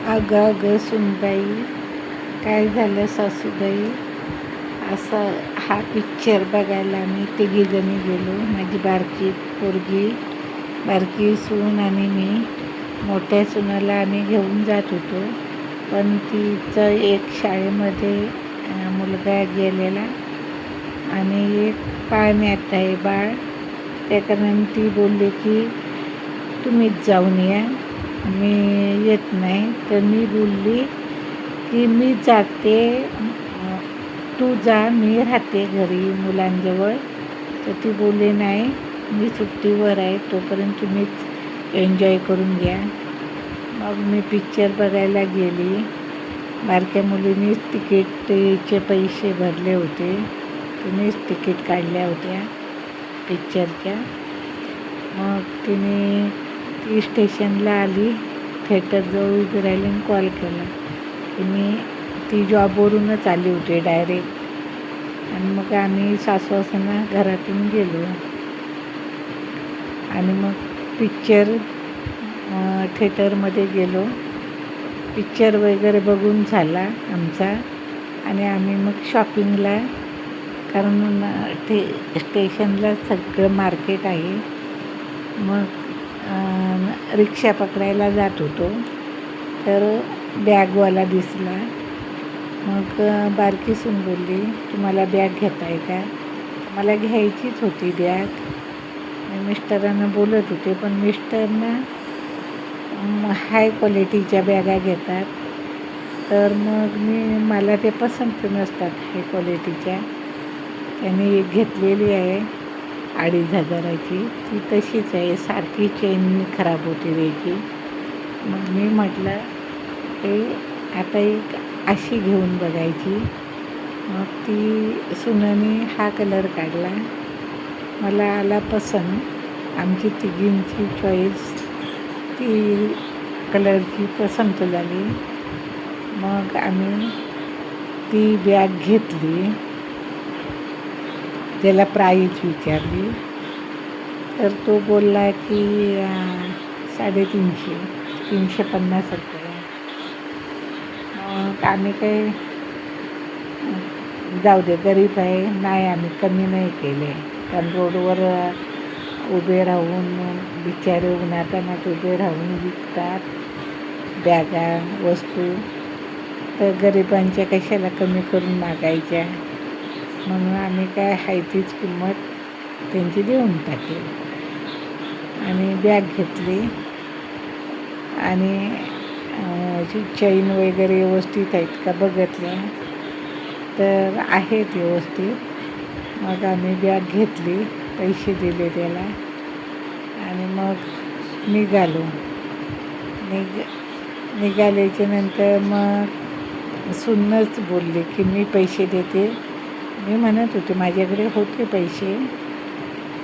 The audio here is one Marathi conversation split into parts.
अगं अगं सुनबाई, काय झालं सासूबाई? असं हा पिक्चर बघायला आम्ही तिघीजणी गेलो. माझी बारकी पोरगी, बारकी सून आणि मी. मोठ्या सुनाला आम्ही घेऊन जात होतो, पण तिचं एक शाळेमध्ये मुलगा गेलेला आणि एक पाळण्यात आहे बाळ. त्या कारणाने ती बोलली की तुम्हीच जाऊन या, मी येत नाही. तर मी बोलली की मी जाते, तू जा, मी राहते घरी मुलांजवळ. तर ती बोलली नाही, मी सुट्टीवर आहे, तोपर्यंत तुम्हीच एन्जॉय करून घ्या. मग मी पिक्चर बघायला गेली. बारक्या मुलीनीच तिकीटचे पैसे भरले होते, तिनेच तिकीट काढल्या होत्या पिक्चरच्या. मग ती स्टेशनला आली, थिएटरजवळ उभी राहिली आणि कॉल केला की ती जॉबवरूनच आली होती डायरेक्ट. आणि मग आम्ही सासू-सासऱ्यांना घरातून गेलो आणि मग पिक्चर थिएटरमध्ये गेलो. पिक्चर वगैरे बघून झाला आमचा आणि आम्ही मग शॉपिंगला, कारण स्टेशनला सगळं मार्केट आहे. मग रिक्षा पकडायला जात होतो, तर बॅगवाला दिसला. मग बारकी सून बोलली, तुम्हाला बॅग घेता आहे का? मला घ्यायचीच होती बॅग. मिस्टरांना बोलत होते, पण मिस्टरना हाय क्वालिटीच्या बॅगा घेतात. तर मग मला ते पसंत नसतात हाय क्वालिटीच्या. त्यांनी एक घेतलेली आहे 2,500ची, ती तशीच आहे, सारखी चेन खराब होती त्याची. मग मी म्हटलं हे आता एक अशी घेऊन बघायची. मग ती सुनाने हा कलर काढला, मला आला पसंत. आमची तिघींची चॉईस ती कलरची पसंत झाली. मग आम्ही ती बॅग घेतली, त्याला प्राईज विचारली, तर तो बोलला की 350, 350 रुपये. मग आम्ही काही जाऊ दे, गरीब आहे, नाही आम्ही कमी नाही केले. कारण रोडवर उभे राहून बिचारे उन्हातान्हात उभे राहून विकतात बॅगा वस्तू, तर गरिबांच्या कशाला कमी करून मागायच्या. म्हणून आम्ही काय आहे तीच किंमत त्यांची देऊन टाकली आणि बॅग घेतली. आणि चैन वगैरे व्यवस्थित आहेत का बघितल्या, तर आहेत व्यवस्थित. मग आम्ही बॅग घेतली, पैसे दिले त्याला आणि मग निघालो. निघाल्याच्या नंतर मग सूनच बोलली की मी पैसे देते. मी म्हणत होते माझ्याकडे होते पैसे,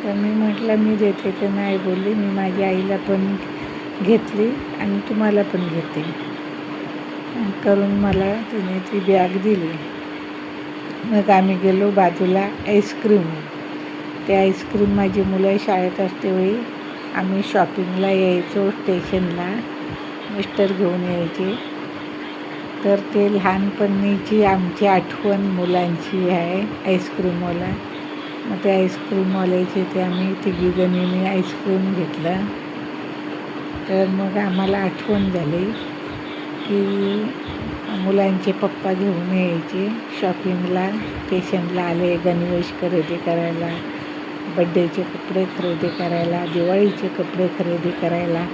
तर मी म्हटलं मी देते, तर नाही बोलली, मी माझ्या आईला पण घेतली आणि तुम्हाला पण घेते करून मला तिने ती बॅग दिली. मग आम्ही गेलो बाजूला आईस्क्रीम. ते आईस्क्रीम माझी मुलं शाळेत असतेवेळी आम्ही शॉपिंगला यायचो स्टेशनला, मिस्टर घेऊन यायचे. तर ते लहानपणीची आमची आठवण मुलांची आहे आईस्क्रीमवाला. मग त्या आईस्क्रीमवाल्याचे ते आम्ही तिघीजणींनी आईस्क्रीम घेतलं. तर मग आम्हाला आठवण झाली की मुलांचे पप्पा घेऊन यायचे शॉपिंगला, स्टेशनला आले गणवेश खरेदी करायला, बड्डेचे कपडे खरेदी करायला, दिवाळीचे कपडे खरेदी करायला.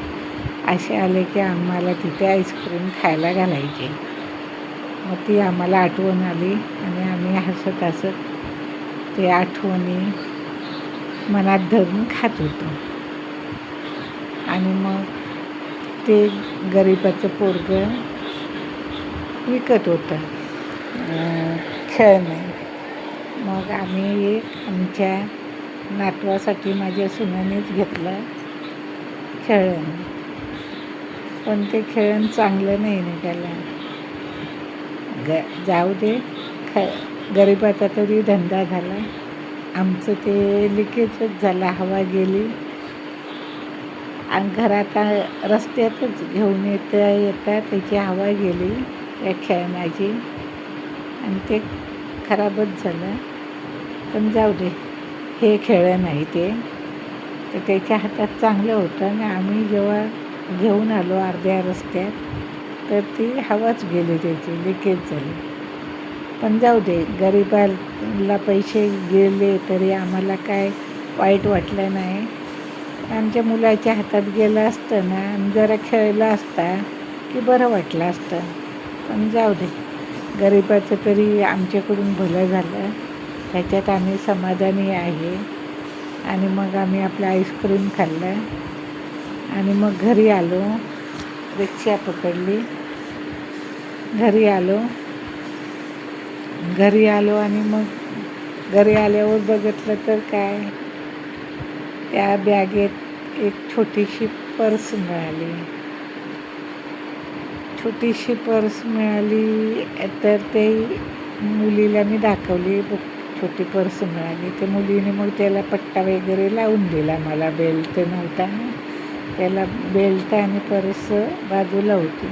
असे आले की आम्हाला तिथे आईस्क्रीम खायला घालायचे. मग ती आम्हाला आठवण आली आणि आम्ही हसत हसत ते आठवणी मनात धरून खात होतो. आणि मग ते गरिबाचं पोरगं विकत होतं खेळणे. मग आम्ही एक आमच्या नातवासाठी माझ्या सुनेनेच घेतलं खेळण, पण ते खेळण चांगलं नाही निघालं. जाऊ दे, गरिबाचा तरी धंदा झाला. आमचं ते लिकेजच झाला, हवा गेली. आणि घरात रस्त्यातच घेऊन येता त्याची हवा गेली त्या खेळण्याची आणि ते खराबच झालं. पण जाऊ दे, हे खेळलं नाही ते. तर त्याच्या हातात चांगलं होतं आणि आम्ही जेव्हा घेऊन आलो अर्ध्या रस्त्यात तर ती हवाच गेली, त्याची लिकेज झाली. पण जाऊ दे, गरिबाला पैसे गेले तरी आम्हाला काय वाईट वाटलं नाही. आमच्या मुलाच्या हातात गेलं असतं ना आणि जरा खेळला असता की बरं वाटलं असतं. पण जाऊ दे, गरिबाचं तरी आमच्याकडून भलं झालं, ह्याच्यात आम्ही समाधानी आहे. आणि मग आम्ही आपलं आईस्क्रीम खाल्लं आणि मग घरी आलो, रिक्षा पकडली, घरी आलो आणि मग घरी आल्यावर बघितलं तर काय, त्या बॅगेत एक छोटीशी पर्स मिळाली. तर ते मुलीला मी दाखवली, बघ छोटी पर्स मिळाली. ते मुलीने मग त्याला पट्टा वगैरे लावून दिला. मला बेल्ट नव्हता ना, त्याला बेल्ट आणि पर्स बाजूला होती,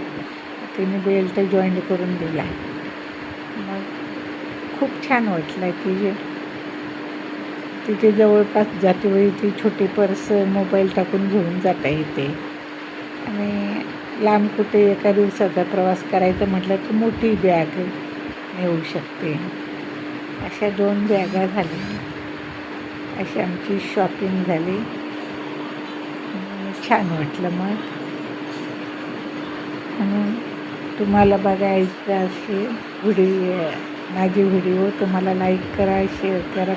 तिने बेल्ट जॉईंट करून दिला. मग खूप छान वाटलं की तिथे जवळपास जाते वेळी ती छोटी पर्स मोबाईल टाकून घेऊन जाता येते. आणि लांब कुठे एका दिवसाचा प्रवास करायचा म्हटलं तर मोठी बॅग नेऊ शकते. अशा 2 बॅगा झाल्या. अशी आमची शॉपिंग झाली. छान वाटलं. मग म्हणून तुम्हाला बघायचं असे माझे व्हिडिओ तुम्हाला लाईक करा, शेअर करा,